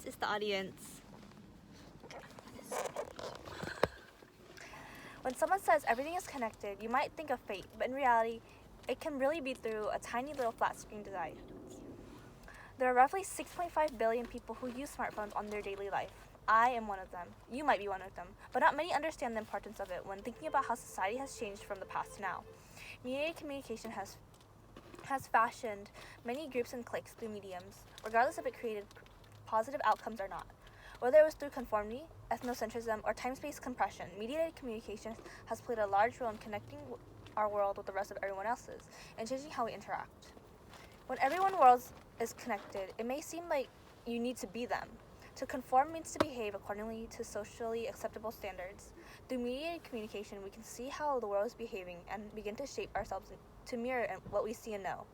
This is the audience. When someone says everything is connected, you might think of fate, but in reality, it can really be through a tiny little flat screen device. There are roughly 6.5 billion people who use smartphones on their daily life. I am one of them. You might be one of them, but not many understand the importance of it when thinking about how society has changed from the past to now. Mediated communication has fashioned many groups and cliques through mediums, regardless if it created positive outcomes or not. Whether it was through conformity, ethnocentrism, or time-space compression, mediated communication has played a large role in connecting our world with the rest of everyone else's and changing how we interact. When everyone's world is connected, it may seem like you need to be them. To conform means to behave accordingly to socially acceptable standards. Through mediated communication, we can see how the world is behaving and begin to shape ourselves to mirror what we see and know.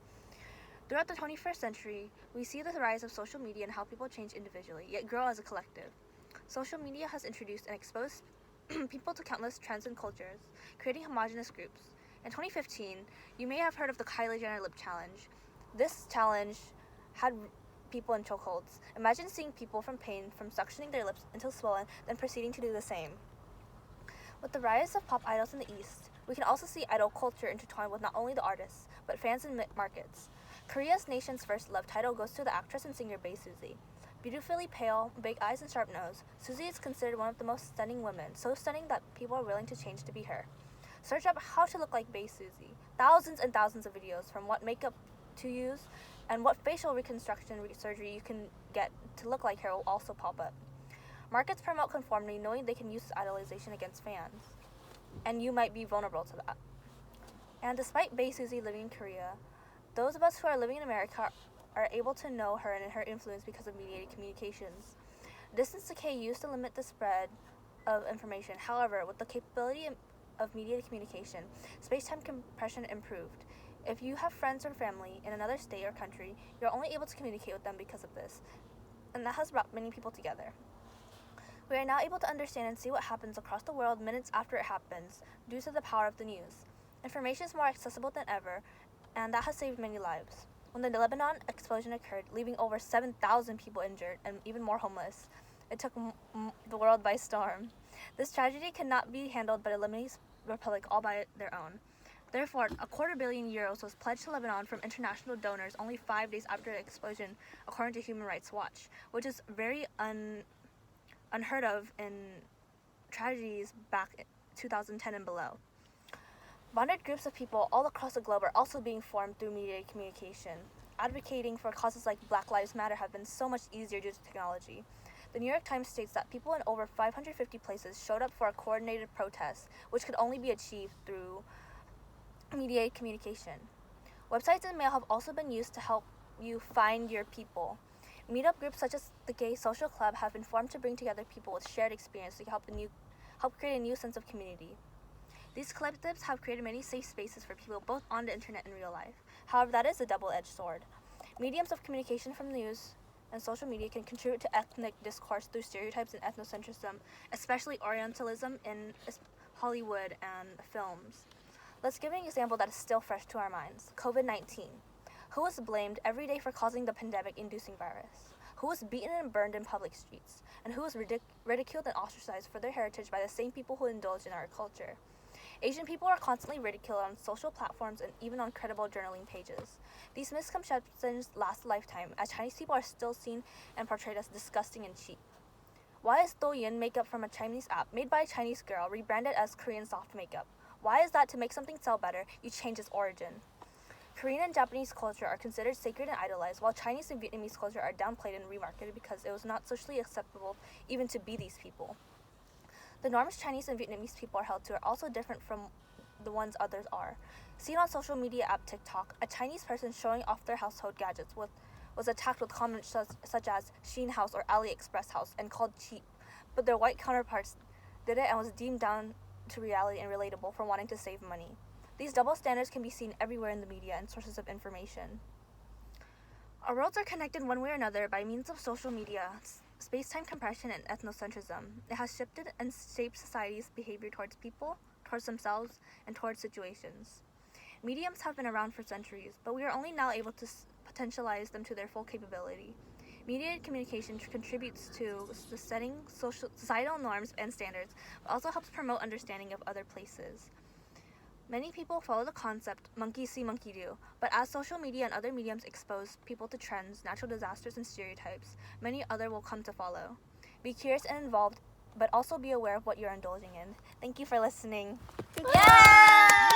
Throughout the 21st century, we see the rise of social media and how people change individually, yet grow as a collective. Social media has introduced and exposed people to countless trends and cultures, creating homogenous groups. In 2015, you may have heard of the Kylie Jenner Lip Challenge. This challenge had people in chokeholds. Imagine seeing people from pain from suctioning their lips until swollen, then proceeding to do the same. With the rise of pop idols in the East, we can also see idol culture intertwined with not only the artists, but fans and markets. Korea's nation's first love title goes to the actress and singer Bae Suzy. Beautifully pale, big eyes and sharp nose, Suzy is considered one of the most stunning women, so stunning that people are willing to change to be her. Search up how to look like Bae Suzy. Thousands and thousands of videos from what makeup to use and what facial reconstruction surgery you can get to look like her will also pop up. Markets promote conformity knowing they can use idolization against fans, and you might be vulnerable to that. And despite Bae Suzy living in Korea, those of us who are living in America are able to know her and her influence because of mediated communications. Distance decay used to limit the spread of information. However, with the capability of mediated communication, space-time compression improved. If you have friends or family in another state or country, you're only able to communicate with them because of this, and that has brought many people together. We are now able to understand and see what happens across the world minutes after it happens due to the power of the news. Information is more accessible than ever, and that has saved many lives. When the Lebanon explosion occurred, leaving over 7,000 people injured and even more homeless, it took the world by storm. This tragedy cannot be handled by the Lebanese Republic all by their own. Therefore, €250 million was pledged to Lebanon from international donors only 5 days after the explosion, according to Human Rights Watch, which is very unheard of in tragedies back in 2010 and below. Bonded groups of people all across the globe are also being formed through mediated communication. Advocating for causes like Black Lives Matter have been so much easier due to technology. The New York Times states that people in over 550 places showed up for a coordinated protest, which could only be achieved through mediated communication. Websites and mail have also been used to help you find your people. Meetup groups such as the Gay Social Club have been formed to bring together people with shared experience to help create a new sense of community. These collectives have created many safe spaces for people both on the internet and real life. However, that is a double-edged sword. Mediums of communication from news and social media can contribute to ethnic discourse through stereotypes and ethnocentrism, especially Orientalism in Hollywood and films. Let's give an example that is still fresh to our minds. COVID-19. Who was blamed every day for causing the pandemic-inducing virus? Who was beaten and burned in public streets? And who was ridiculed and ostracized for their heritage by the same people who indulge in our culture? Asian people are constantly ridiculed on social platforms and even on credible journaling pages. These misconceptions last a lifetime, as Chinese people are still seen and portrayed as disgusting and cheap. Why is Douyin makeup from a Chinese app made by a Chinese girl rebranded as Korean soft makeup? Why is that to make something sell better, you change its origin? Korean and Japanese culture are considered sacred and idolized, while Chinese and Vietnamese culture are downplayed and remarketed because it was not socially acceptable even to be these people. The norms Chinese and Vietnamese people are held to are also different from the ones others are. Seen on social media app TikTok, a Chinese person showing off their household gadgets was attacked with comments such as Shein House or AliExpress House and called cheap, but their white counterparts did it and was deemed down to reality and relatable for wanting to save money. These double standards can be seen everywhere in the media and sources of information. Our worlds are connected one way or another by means of social media, space-time compression, and ethnocentrism. It has shifted and shaped society's behavior towards people, towards themselves, and towards situations. Mediums have been around for centuries, but we are only now able to potentialize them to their full capability. Mediated communication contributes to the setting societal norms and standards, but also helps promote understanding of other places. Many people follow the concept monkey see, monkey do, but as social media and other mediums expose people to trends, natural disasters, and stereotypes, many other will come to follow. Be curious and involved, but also be aware of what you're indulging in. Thank you for listening. Yeah!